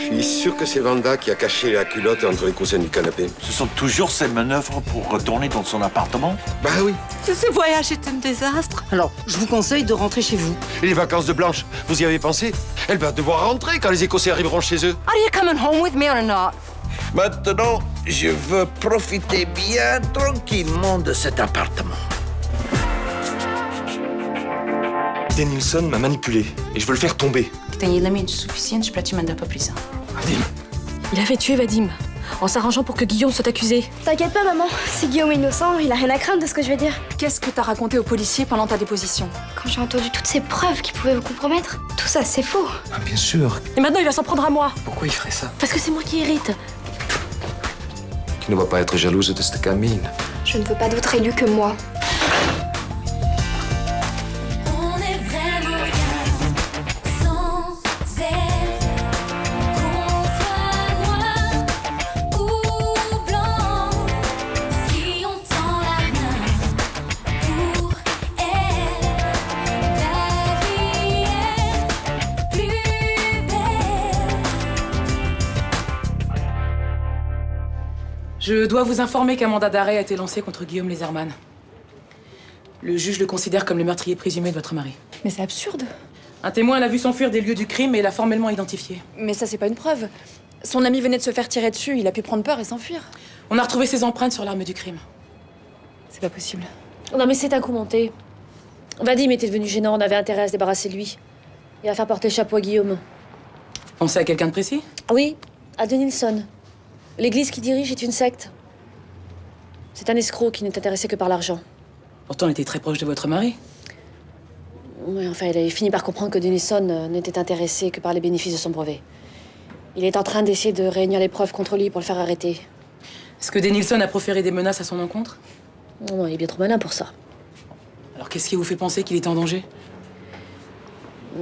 suis sûr que c'est Vanda qui a caché la culotte entre les coussins du canapé. Ce sont toujours ces manœuvres pour retourner dans son appartement? Bah oui. Ce voyage est un désastre. Alors, je vous conseille de rentrer chez vous. Et les vacances de Blanche, vous y avez pensé? Elle va devoir rentrer quand les Écossais arriveront chez eux. Are you coming home with me or not? Maintenant, je veux profiter bien tranquillement de cet appartement. Denilson m'a manipulé et je veux le faire tomber. Tem elementos suficientes para te mandar pra prisão. Adil, Il avait tué Vadim, en s'arrangeant pour que Guillaume soit accusé. T'inquiète pas, maman. Si Guillaume est innocent, il a rien à craindre de ce que je vais dire. Qu'est-ce que t'as raconté aux policiers pendant ta déposition? Quand j'ai entendu toutes ces preuves qui pouvaient vous compromettre, tout ça, c'est faux. ah, bien sûr. Et maintenant, il va s'en prendre à moi. Pourquoi il ferait ça? Parce que c'est moi qui hérite. Tu ne vas pas être jalouse de cette gamine. Je ne veux pas d'autre élu que moi. Je dois vous informer qu'un mandat d'arrêt a été lancé contre Guillaume Lézerman. Le juge le considère comme le meurtrier présumé de votre mari. Mais c'est absurde. Un témoin l'a vu s'enfuir des lieux du crime et l'a formellement identifié. Mais ça, c'est pas une preuve. Son ami venait de se faire tirer dessus, il a pu prendre peur et s'enfuir. On a retrouvé ses empreintes sur l'arme du crime. C'est pas possible. Non, mais c'est un coup monté. Vadim était devenu gênant, on avait intérêt à se débarrasser de lui. Et à faire porter le chapeau à Guillaume. Vous pensez à quelqu'un de précis? Oui, à Denilson. L'église qu'il dirige est une secte. C'est un escroc qui n'est intéressé que par l'argent. Pourtant, il était très proche de votre mari. Oui, enfin, il avait fini par comprendre que Denilson n'était intéressé que par les bénéfices de son brevet. Il est en train d'essayer de réunir les preuves contre lui pour le faire arrêter. Est-ce que Denilson a proféré des menaces à son encontre? Non, il est bien trop malin pour ça. Alors qu'est-ce qui vous fait penser qu'il était en danger?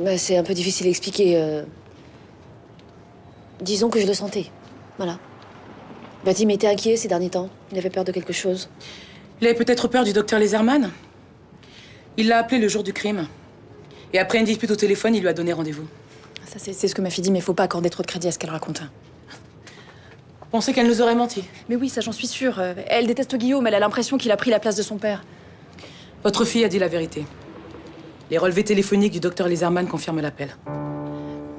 Bah, c'est un peu difficile à expliquer. Disons que je le sentais. Voilà. Vadim était inquiet ces derniers temps. Il avait peur de quelque chose. Il avait peut-être peur du docteur Lézerman. Il l'a appelé le jour du crime. Et après une dispute au téléphone, il lui a donné rendez-vous. Ça, c'est ce que ma fille dit, mais faut pas accorder trop de crédit à ce qu'elle raconte. Vous pensez qu'elle nous aurait menti? Mais oui, ça, j'en suis sûre. Elle déteste Guillaume, elle a l'impression qu'il a pris la place de son père. Votre fille a dit la vérité. Les relevés téléphoniques du docteur Lézerman confirment l'appel.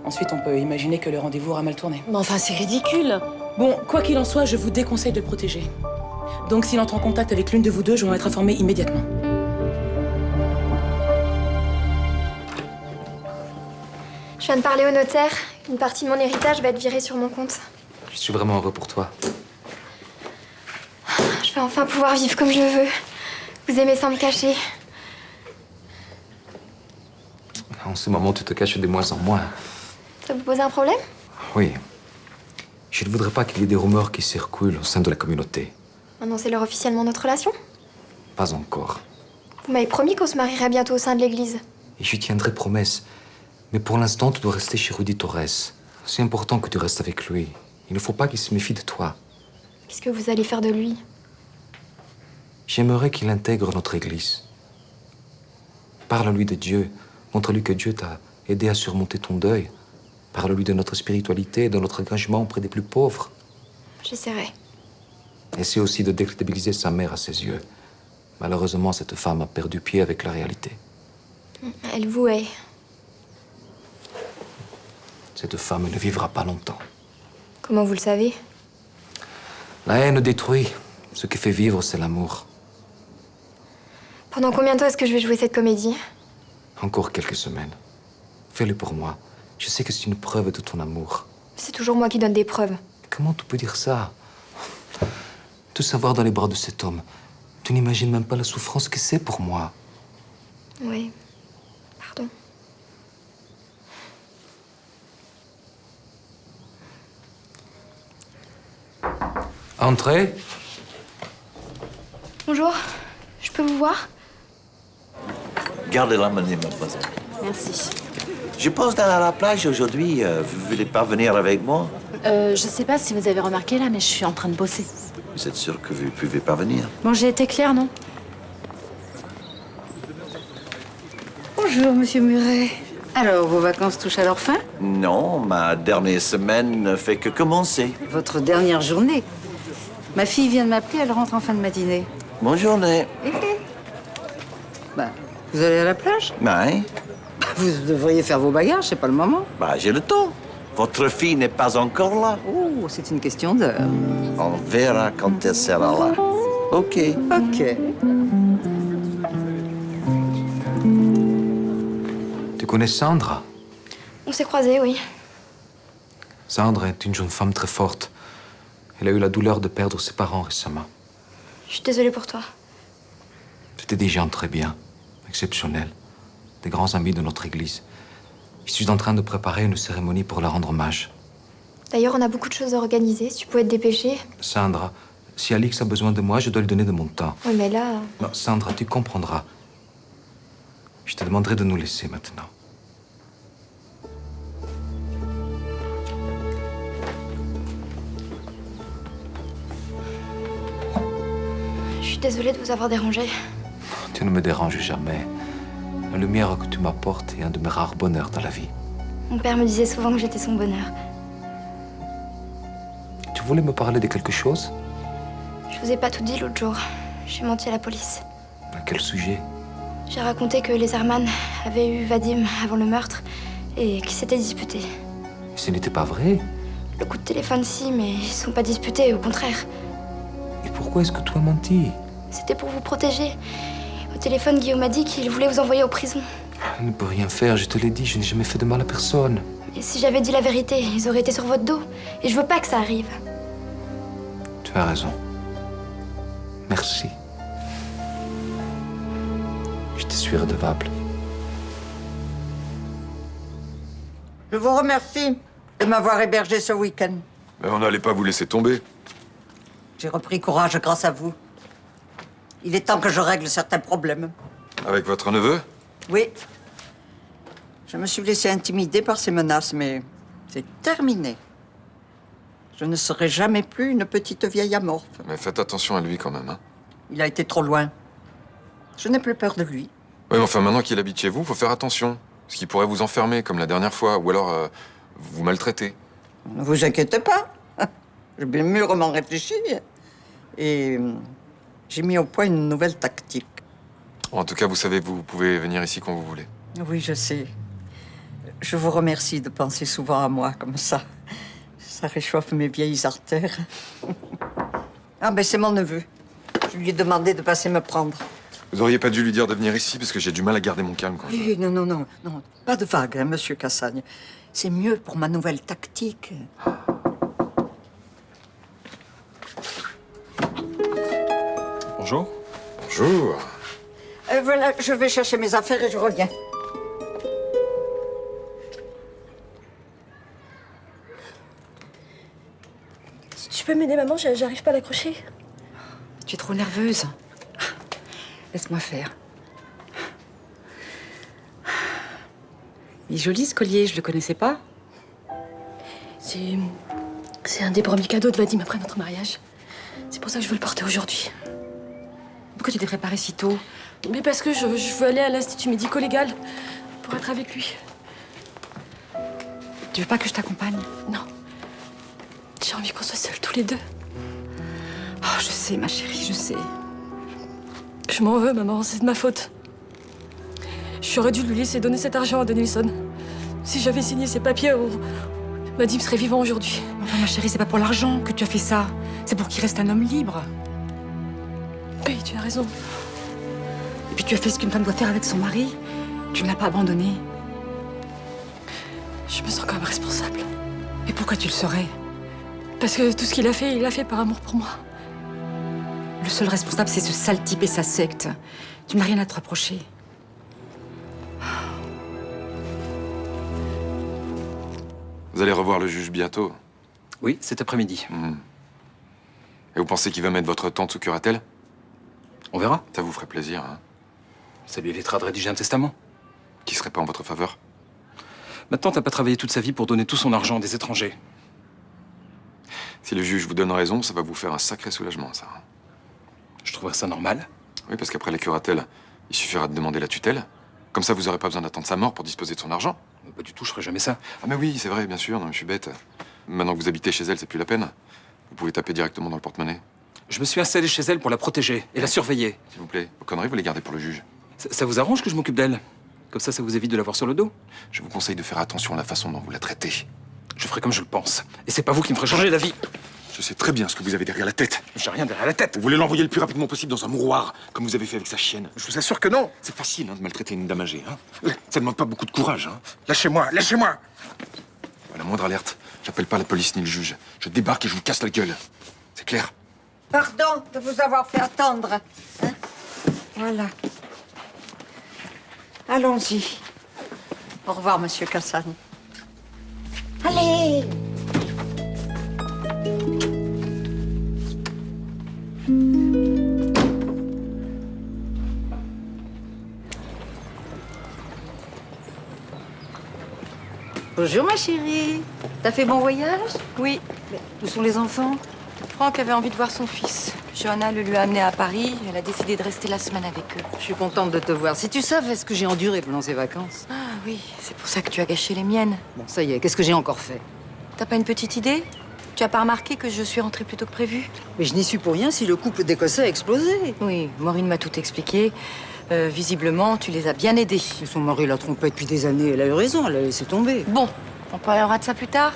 Ensuite, on peut imaginer que le rendez-vous aura mal tourné. Mais enfin, c'est ridicule. Bon, quoi qu'il en soit, je vous déconseille de le protéger. Donc, s'il entre en contact avec l'une de vous deux, je vais en être informée immédiatement. Je viens de parler au notaire. Une partie de mon héritage va être virée sur mon compte. Je suis vraiment heureux pour toi. Je vais enfin pouvoir vivre comme je veux. Vous aimez sans me cacher. En ce moment, tu te caches de moins en moins. Ça vous pose un problème? Oui. Je ne voudrais pas qu'il y ait des rumeurs qui circulent au sein de la communauté. Annoncez-leur officiellement notre relation? Pas encore. Vous m'avez promis qu'on se marierait bientôt au sein de l'église. Et je tiendrai promesse. Mais pour l'instant, tu dois rester chez Rudy Torres. C'est important que tu restes avec lui. Il ne faut pas qu'il se méfie de toi. Qu'est-ce que vous allez faire de lui? J'aimerais qu'il intègre notre église. Parle-lui de Dieu. Montre-lui que Dieu t'a aidé à surmonter ton deuil. Parle-lui de notre spiritualité et de notre engagement auprès des plus pauvres. J'essaierai. Essaie aussi de décrédibiliser sa mère à ses yeux. Malheureusement, cette femme a perdu pied avec la réalité. Elle vous hait. Cette femme ne vivra pas longtemps. Comment vous le savez? La haine détruit. Ce qui fait vivre, c'est l'amour. Pendant combien de temps est-ce que je vais jouer cette comédie? Encore quelques semaines. Fais-le pour moi. Je sais que c'est une preuve de ton amour. C'est toujours moi qui donne des preuves. Comment tu peux dire ça? Te savoir dans les bras de cet homme. Tu n'imagines même pas la souffrance que c'est pour moi. Oui. Pardon. Entrez. Bonjour. Je peux vous voir? Gardez-la, mademoiselle. Merci. Je pense d'aller à la plage aujourd'hui. Vous voulez pas venir avec moi? Je sais pas si vous avez remarqué là, mais je suis en train de bosser. Vous êtes sûr que vous ne pouvez pas venir? Bon, j'ai été claire, non? Bonjour, monsieur Muret. Alors, vos vacances touchent à leur fin? Non, ma dernière semaine ne fait que commencer. Votre dernière journée? Ma fille vient de m'appeler, elle rentre en fin de matinée. Bonne journée. Bah, vous allez à la plage? Ouais. Vous devriez faire vos bagages, c'est pas le moment. Bah, j'ai le temps. Votre fille n'est pas encore là. Oh, c'est une question d'heure. On verra quand elle sera là. OK. Ok. Tu connais Sandra? On s'est croisés, oui. Sandra est une jeune femme très forte. Elle a eu la douleur de perdre ses parents récemment. Je suis désolée pour toi. C'était des gens très bien, exceptionnels, des grands amis de notre église. Je suis en train de préparer une cérémonie pour leur rendre hommage. D'ailleurs, on a beaucoup de choses à organiser. Si tu pouvais te dépêcher. Sandra, si Alix a besoin de moi, je dois lui donner de mon temps. Oui, mais là... Non, Sandra, tu comprendras. Je te demanderai de nous laisser maintenant. Je suis désolée de vous avoir dérangé. Tu ne me déranges jamais. La lumière que tu m'apportes est un de mes rares bonheurs dans la vie. Mon père me disait souvent que j'étais son bonheur. Tu voulais me parler de quelque chose? Je vous ai pas tout dit l'autre jour. J'ai menti à la police. À quel sujet? J'ai raconté que les Herman avaient eu Vadim avant le meurtre et qu'ils s'étaient disputés. Ce n'était pas vrai. Le coup de téléphone, si, mais ils sont pas disputés, au contraire. Et pourquoi est-ce que tu as menti? C'était pour vous protéger. Au téléphone, Guillaume m'a dit qu'il voulait vous envoyer en prison. Elle ne peut rien faire, je te l'ai dit, je n'ai jamais fait de mal à personne. Et si j'avais dit la vérité, ils auraient été sur votre dos. Et je veux pas que ça arrive. Tu as raison. Merci. Je te suis redevable. Je vous remercie de m'avoir hébergé ce week-end. Mais on n'allait pas vous laisser tomber. J'ai repris courage grâce à vous. Il est temps que je règle certains problèmes. Avec votre neveu? Oui. Je me suis laissé intimider par ces menaces, mais c'est terminé. Je ne serai jamais plus une petite vieille amorphe. Mais faites attention à lui quand même, hein. Il a été trop loin. Je n'ai plus peur de lui. Oui, mais enfin, maintenant qu'il habite chez vous, faut faire attention. Parce qu'il pourrait vous enfermer, comme la dernière fois, ou alors vous maltraiter. Ne vous inquiétez pas. J'ai bien mûrement réfléchi. Et j'ai mis au point une nouvelle tactique. En tout cas, vous savez, vous pouvez venir ici quand vous voulez. Oui, je sais. Je vous remercie de penser souvent à moi comme ça. Ça réchauffe mes vieilles artères. Ah, ben c'est mon neveu. Je lui ai demandé de passer me prendre. Vous auriez pas dû lui dire de venir ici, parce que j'ai du mal à garder mon calme quand je... Oui, non. Pas de vague, hein, monsieur Cassagne. C'est mieux pour ma nouvelle tactique. Bonjour. Bonjour. Voilà, je vais chercher mes affaires et je reviens. Tu peux m'aider, maman? J'arrive pas à l'accrocher. Tu es trop nerveuse. Laisse-moi faire. Il est joli ce collier, je le connaissais pas. C'est un des premiers cadeaux de Vadim après notre mariage. C'est pour ça que je veux le porter aujourd'hui. Pourquoi tu t'es préparée si tôt? Mais parce que je veux aller à l'Institut médico-légal pour être avec lui. Tu veux pas que je t'accompagne? Non. J'ai envie qu'on soit seuls tous les deux. Oh, je sais, ma chérie, je sais. Je m'en veux, maman, c'est de ma faute. J'aurais dû lui laisser donner cet argent à Danielson. Si j'avais signé ces papiers, Vadim serait vivant aujourd'hui. Enfin, ma chérie, c'est pas pour l'argent que tu as fait ça. C'est pour qu'il reste un homme libre. Oui, tu as raison. Et puis tu as fait ce qu'une femme doit faire avec son mari. Tu ne l'as pas abandonné. Je me sens quand même responsable. Et pourquoi tu le serais? Parce que tout ce qu'il a fait, il l'a fait par amour pour moi. Le seul responsable, c'est ce sale type et sa secte. Tu n'as rien à te reprocher. Vous allez revoir le juge bientôt. Oui, cet après-midi. Et vous pensez qu'il va mettre votre tante sous curatelle? On verra. Ça vous ferait plaisir, hein? Ça lui évitera de rédiger un testament. Qui serait pas en votre faveur? Ma tante n'a pas travaillé toute sa vie pour donner tout son argent à des étrangers. Si le juge vous donne raison, ça va vous faire un sacré soulagement, ça. Je trouverais ça normal. Oui, parce qu'après la curatelle, il suffira de demander la tutelle. Comme ça, vous n'aurez pas besoin d'attendre sa mort pour disposer de son argent. Pas du tout, je ferais jamais ça. Ah mais oui, c'est vrai, bien sûr, non mais je suis bête. Maintenant que vous habitez chez elle, c'est plus la peine. Vous pouvez taper directement dans le porte-monnaie. Je me suis installé chez elle pour la protéger et la surveiller. S'il vous plaît, vos conneries, vous les gardez pour le juge. Ça vous arrange que je m'occupe d'elle? Comme ça vous évite de l'avoir sur le dos? Je vous conseille de faire attention à la façon dont vous la traitez. Je ferai comme je le pense. Et c'est pas vous qui me ferez changer d'avis. Je sais très bien ce que vous avez derrière la tête. J'ai rien derrière la tête. Vous voulez l'envoyer le plus rapidement possible dans un mouroir, comme vous avez fait avec sa chienne. Je vous assure que non. C'est facile de maltraiter une dame âgée. Ça demande pas beaucoup de courage. Lâchez-moi, lâchez-moi. À la moindre alerte, j'appelle pas la police ni le juge. Je débarque et je vous casse la gueule. C'est clair? Pardon de vous avoir fait attendre. Hein? Voilà. Allons-y. Au revoir, Monsieur Cassan. Allez! Bonjour, ma chérie. T'as fait bon voyage? Oui. Mais où sont les enfants? Franck avait envie de voir son fils. Johanna le lui a amené à Paris. Elle a décidé de rester la semaine avec eux. Je suis contente de te voir. Si tu savais ce que j'ai enduré pendant ces vacances. Ah oui, c'est pour ça que tu as gâché les miennes. Bon, ça y est, qu'est-ce que j'ai encore fait? T'as pas une petite idée? Tu as pas remarqué que je suis rentrée plus tôt que prévu? Mais je n'y suis pour rien si le couple d'Écossais a explosé. Oui, Maureen m'a tout expliqué. Visiblement, tu les as bien aidés. Et son mari l'a trompée depuis des années. Elle a eu raison, elle a laissé tomber. Bon, on parlera de ça plus tard.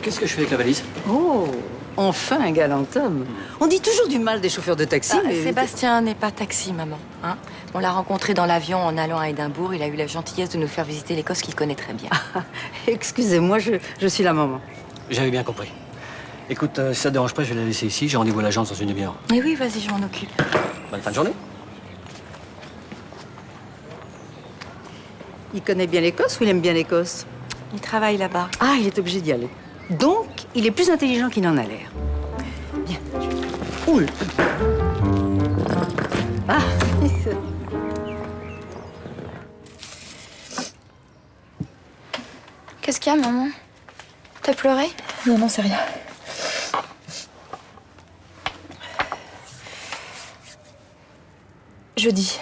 Qu'est-ce que je fais avec la valise? Oh, enfin un galant homme. On dit toujours du mal des chauffeurs de taxi, mais... Sébastien n'est pas taxi, maman. Hein, on l'a rencontré dans l'avion en allant à Édimbourg. Il a eu la gentillesse de nous faire visiter l'Écosse qu'il connaît très bien. Excusez-moi, je suis la maman. J'avais bien compris. Écoute, si ça te dérange pas, je vais la laisser ici. J'ai rendez-vous à l'agence dans une demi-heure. Mais oui, vas-y, je m'en occupe. Bonne fin de journée. Il connaît bien l'Écosse ou il aime bien l'Écosse? Il travaille là-bas. Ah, il est obligé d'y aller. Donc, il est plus intelligent qu'il en a l'air. Bien. Oul. Ah. Qu'est-ce qu'il y a, maman? T'as pleuré? Non, non, c'est rien. Jeudi,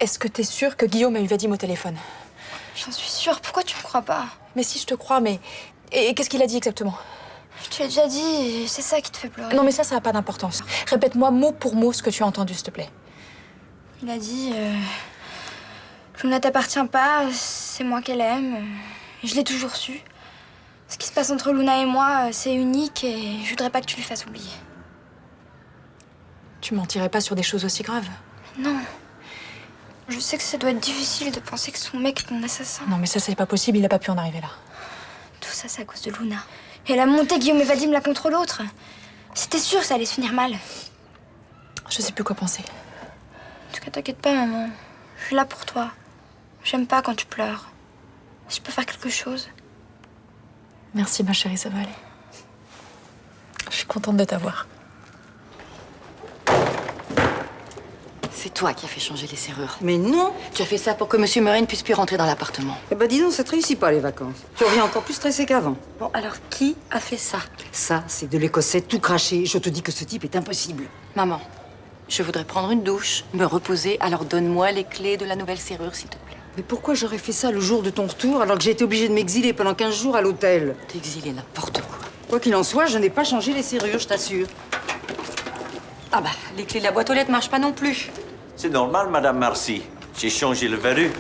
est-ce que t'es sûre que Guillaume a eu Vadim au téléphone? J'en suis sûre. Pourquoi tu me crois pas? Mais si, je te crois, mais... Et qu'est-ce qu'il a dit exactement? Je te l'ai déjà dit, c'est ça qui te fait pleurer. Non, mais ça n'a pas d'importance. Répète-moi mot pour mot ce que tu as entendu, s'il te plaît. Il a dit... Je ne t'appartiens pas, c'est moi qu'elle aime. Je l'ai toujours su. Ce qui se passe entre Luna et moi, c'est unique et je voudrais pas que tu lui fasses oublier. Tu mentirais pas sur des choses aussi graves? Non. Je sais que ça doit être difficile de penser que son mec est ton assassin. Non, mais ça, c'est pas possible, il a pas pu en arriver là. Tout ça, c'est à cause de Luna. Et elle a monté Guillaume et Vadim l'un contre l'autre. C'était sûr que ça allait se finir mal. Je sais plus quoi penser. En tout cas, t'inquiète pas, maman. Je suis là pour toi. J'aime pas quand tu pleures. Si je peux faire quelque chose. Merci, ma chérie, ça va aller. Je suis contente de t'avoir. C'est toi qui as fait changer les serrures. Mais non! Tu as fait ça pour que Monsieur Murray ne puisse plus rentrer dans l'appartement. Eh ben dis donc, ça te réussit pas les vacances. Tu reviens encore plus stressé qu'avant. Bon, alors qui a fait ça? Ça, c'est de l'Écossais tout craché. Je te dis que ce type est impossible. Maman, je voudrais prendre une douche, me reposer, alors donne-moi les clés de la nouvelle serrure, s'il te plaît. Mais pourquoi j'aurais fait ça le jour de ton retour alors que j'ai été obligée de m'exiler pendant 15 jours à l'hôtel? T'exiler n'importe quoi. Quoi qu'il en soit, je n'ai pas changé les serrures, je t'assure. Ah bah, les clés de la boîte aux lettres marchent pas non plus. C'est normal, Madame Marcy. J'ai changé le verrou.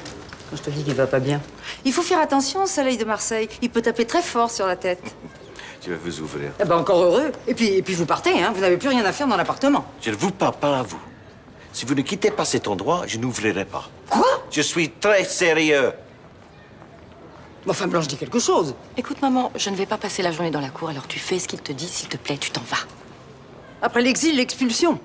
Je te dis qu'il va pas bien. Il faut faire attention au soleil de Marseille. Il peut taper très fort sur la tête. Je vais vous ouvrir. Eh ben encore heureux. Et puis vous partez, hein. Vous n'avez plus rien à faire dans l'appartement. Je ne vous parle pas à vous. Si vous ne quittez pas cet endroit, je n'ouvrirai pas. Quoi? Je suis très sérieux. Enfin, Blanche dit quelque chose. Écoute, maman, je ne vais pas passer la journée dans la cour, alors tu fais ce qu'il te dit, s'il te plaît, tu t'en vas. Après l'exil, l'expulsion.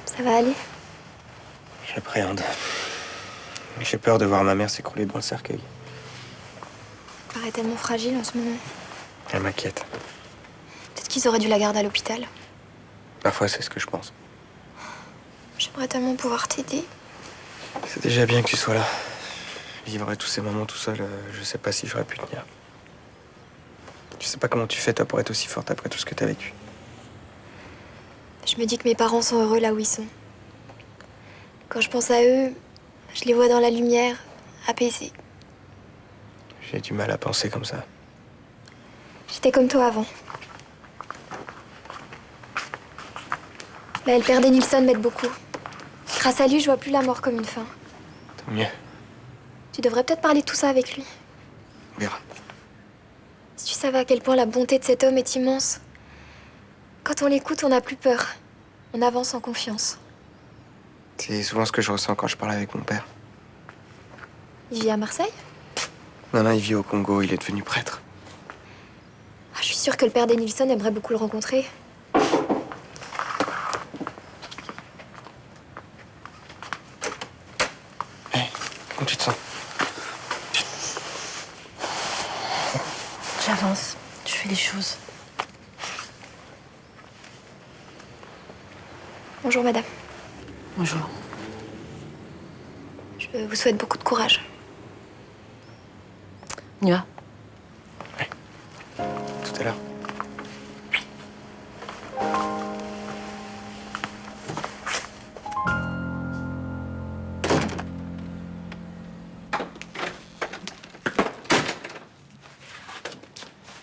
Ça va aller? J'appréhende. J'ai peur de voir ma mère s'écrouler dans le cercueil. Elle paraît tellement fragile en ce moment. Elle m'inquiète. Peut-être qu'ils auraient dû la garder à l'hôpital. Parfois, c'est ce que je pense. J'aimerais tellement pouvoir t'aider. C'est déjà bien que tu sois là. Vivre tous ces moments tout seul, je sais pas si j'aurais pu tenir. Je sais pas comment tu fais, toi, pour être aussi forte après tout ce que t'as vécu. Je me dis que mes parents sont heureux là où ils sont. Quand je pense à eux, je les vois dans la lumière, apaisés. J'ai du mal à penser comme ça. J'étais comme toi avant. Là, le père Nilsson m'aide beaucoup. Grâce à lui, je vois plus la mort comme une fin. Tant mieux. Tu devrais peut-être parler de tout ça avec lui. On verra. Si tu savais à quel point la bonté de cet homme est immense. Quand on l'écoute, on n'a plus peur. On avance en confiance. C'est souvent ce que je ressens quand je parle avec mon père. Il vit à Marseille? Non, il vit au Congo, il est devenu prêtre. Ah, je suis sûre que le père Nilsson aimerait beaucoup le rencontrer. Comment tu te sens? J'avance, je fais les choses. Bonjour, madame. Bonjour. Je vous souhaite beaucoup de courage. On y va? Tout à l'heure.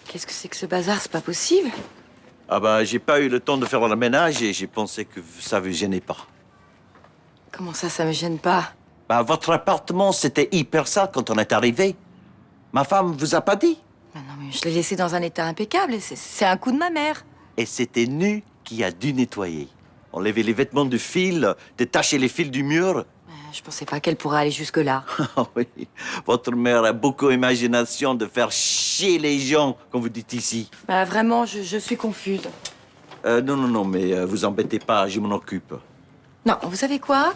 Qu'est-ce que c'est que ce bazar? C'est pas possible. Ah bah, j'ai pas eu le temps de faire le ménage et j'ai pensé que ça vous gênait pas. Comment ça me gêne pas? Bah, votre appartement, c'était hyper sale quand on est arrivé. Ma femme vous a pas dit? Mais non, mais je l'ai laissé dans un état impeccable. C'est un coup de ma mère. Et c'était nu qui a dû nettoyer. Enlever les vêtements du fil, détacher les fils du mur. Je pensais pas qu'elle pourrait aller jusque-là. Ah oui, votre mère a beaucoup d'imagination de faire chier les gens, comme vous dites ici. Bah, vraiment, je suis confuse. Non, mais vous embêtez pas, je m'en occupe. Non, vous savez quoi?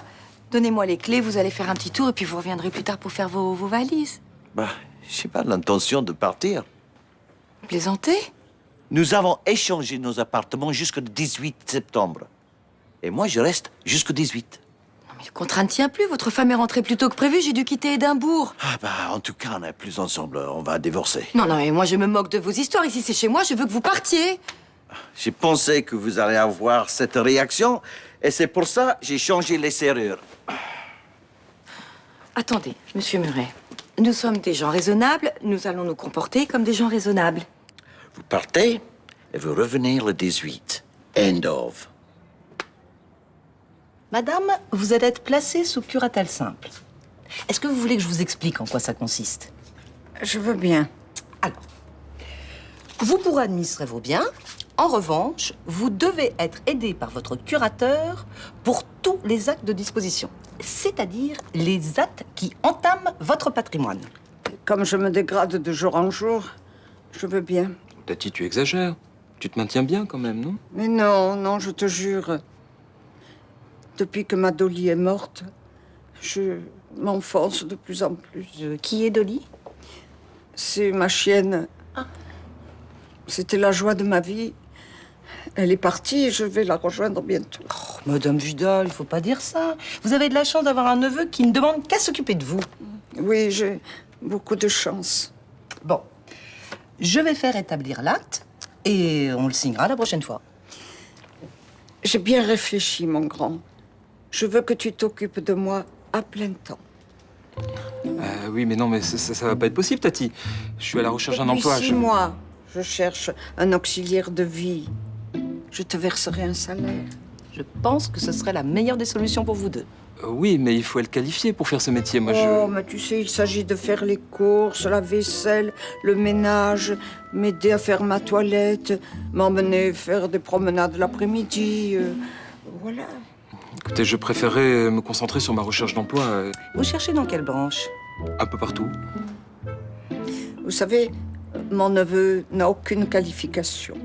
Donnez-moi les clés, vous allez faire un petit tour et puis vous reviendrez plus tard pour faire vos valises. Bah, j'ai pas l'intention de partir. Vous plaisantez? Nous avons échangé nos appartements jusqu'au 18 septembre. Et moi, je reste jusqu'au 18. Non, mais le contrat ne tient plus. Votre femme est rentrée plus tôt que prévu. J'ai dû quitter Édimbourg. Ah bah, en tout cas, on n'est plus ensemble. On va divorcer. Non, mais moi, je me moque de vos histoires. Ici, c'est chez moi. Je veux que vous partiez. J'ai pensé que vous allez avoir cette réaction. Et c'est pour ça que j'ai changé les serrures. Attendez, monsieur Muret. Nous sommes des gens raisonnables. Nous allons nous comporter comme des gens raisonnables. Vous partez et vous revenez le 18. End of. Madame, vous allez être placée sous curatelle simple. Est-ce que vous voulez que je vous explique en quoi ça consiste? Je veux bien. Alors, vous pourrez administrer vos biens. En revanche, vous devez être aidé par votre curateur pour tous les actes de disposition, c'est-à-dire les actes qui entament votre patrimoine. Comme je me dégrade de jour en jour, je veux bien. Tati, tu exagères. Tu te maintiens bien quand même, non? Mais non, je te jure. Depuis que ma Dolly est morte, je m'enfonce de plus en plus. Qui est Dolly? C'est ma chienne. C'était la joie de ma vie. Elle est partie et je vais la rejoindre bientôt. Oh, Madame Vidal, il faut pas dire ça. Vous avez de la chance d'avoir un neveu qui ne demande qu'à s'occuper de vous. Oui, j'ai beaucoup de chance. Bon, je vais faire établir l'acte et on le signera la prochaine fois. J'ai bien réfléchi, mon grand. Je veux que tu t'occupes de moi à plein temps. Oui, mais non, mais ça va pas être possible, Tati. Je suis à la recherche d'un emploi. Depuis 6 mois, je cherche un auxiliaire de vie. Je te verserai un salaire. Je pense que ce serait la meilleure des solutions pour vous deux. Oui, mais il faut être qualifié pour faire ce métier. Moi, mais tu sais, il s'agit de faire les courses, la vaisselle, le ménage, m'aider à faire ma toilette, m'emmener faire des promenades l'après-midi. Voilà. Écoutez, je préférerais me concentrer sur ma recherche d'emploi. Vous cherchez dans quelle branche? Un peu partout. Vous savez, mon neveu n'a aucune qualification.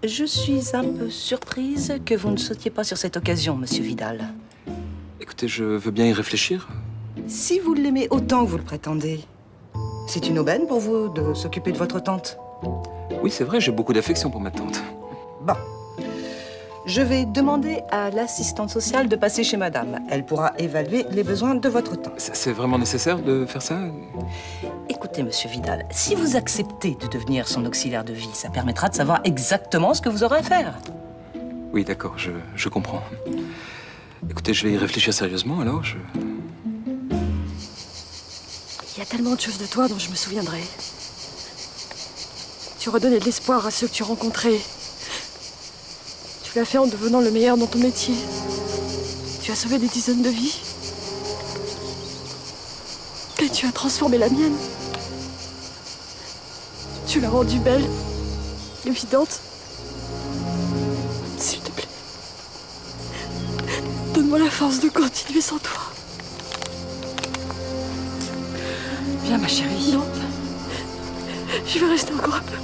Je suis un peu surprise que vous ne sautiez pas sur cette occasion, monsieur Vidal. Écoutez, je veux bien y réfléchir. Si vous l'aimez autant que vous le prétendez, c'est une aubaine pour vous de s'occuper de votre tante. Oui, c'est vrai, j'ai beaucoup d'affection pour ma tante. Bon. Je vais demander à l'assistante sociale de passer chez madame. Elle pourra évaluer les besoins de votre tante. C'est vraiment nécessaire de faire ça? Écoutez, liberté, monsieur Vidal. Si vous acceptez de devenir son auxiliaire de vie, ça permettra de savoir exactement ce que vous aurez à faire. Oui, d'accord, je comprends. Écoutez, je vais y réfléchir sérieusement, alors Il y a tellement de choses de toi dont je me souviendrai. Tu redonnais de l'espoir à ceux que tu rencontrais. Tu l'as fait en devenant le meilleur dans ton métier. Tu as sauvé des dizaines de vies. Et tu as transformé la mienne. Tu l'as rendue belle, évidente. S'il te plaît, donne-moi la force de continuer sans toi. Viens, ma chérie. Non. Je vais rester encore un peu.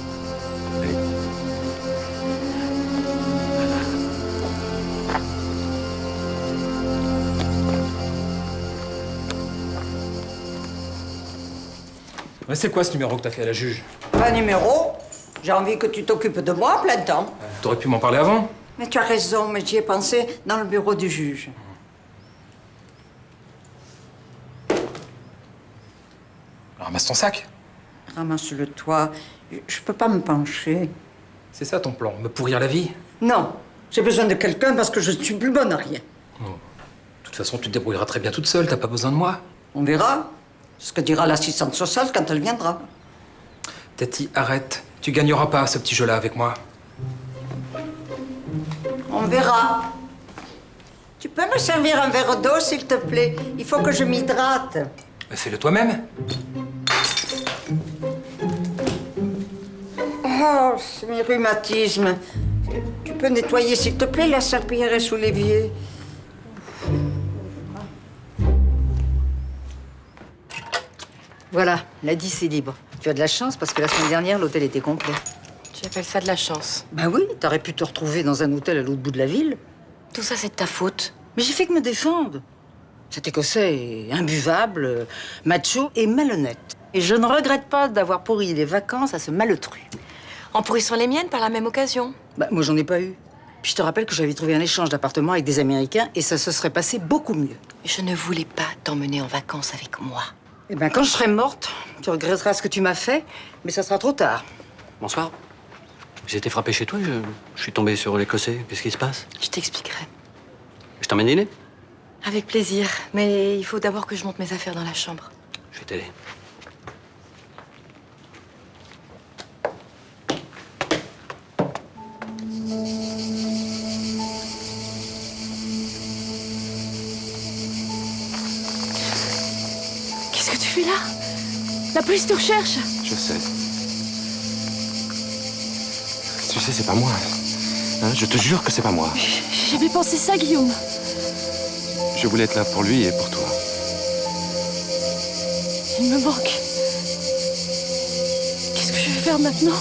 Mais c'est quoi ce numéro que t'as fait à la juge? Pas numéro. J'ai envie que tu t'occupes de moi plein temps. T'aurais pu m'en parler avant. Mais tu as raison, mais j'y ai pensé dans le bureau du juge. Ramasse ton sac. Ramasse-le toi. Je peux pas me pencher. C'est ça ton plan, me pourrir la vie? Non, j'ai besoin de quelqu'un parce que je ne suis plus bonne à rien. De toute façon, tu te débrouilleras très bien toute seule, t'as pas besoin de moi. On verra ce que dira l'assistante sociale quand elle viendra. Tati, arrête. Tu gagneras pas ce petit jeu-là avec moi. On verra. Tu peux me servir un verre d'eau, s'il te plaît? Il faut que je m'hydrate. Mais fais-le toi-même. Oh, c'est mes rhumatismes. Tu peux nettoyer, s'il te plaît, la serpillière est sous l'évier. Voilà, la 10 est libre. Tu as de la chance parce que la semaine dernière, l'hôtel était complet. Tu appelles ça de la chance? Ben oui, t'aurais pu te retrouver dans un hôtel à l'autre bout de la ville. Tout ça, c'est de ta faute. Mais j'ai fait que me défendre. Cet Écossais est imbuvable, macho et malhonnête. Et je ne regrette pas d'avoir pourri les vacances à ce malotru. En pourrissant les miennes par la même occasion. Bah, moi, j'en ai pas eu. Puis je te rappelle que j'avais trouvé un échange d'appartements avec des Américains et ça se serait passé beaucoup mieux. Je ne voulais pas t'emmener en vacances avec moi. Eh bien, quand je serai morte, tu regretteras ce que tu m'as fait, mais ça sera trop tard. Bonsoir. J'ai été frappé chez toi, je suis tombé sur l'Écossais. Qu'est-ce qui se passe? Je t'expliquerai. Je t'emmène dîner? Avec plaisir. Mais il faut d'abord que je monte mes affaires dans la chambre. Je vais t'aider. Qu'est-ce que tu fais là? La police te recherche. Je sais. Tu sais, c'est pas moi. Hein, je te jure que c'est pas moi. J'ai jamais pensé ça, Guillaume. Je voulais être là pour lui et pour toi. Il me manque. Qu'est-ce que je vais faire maintenant?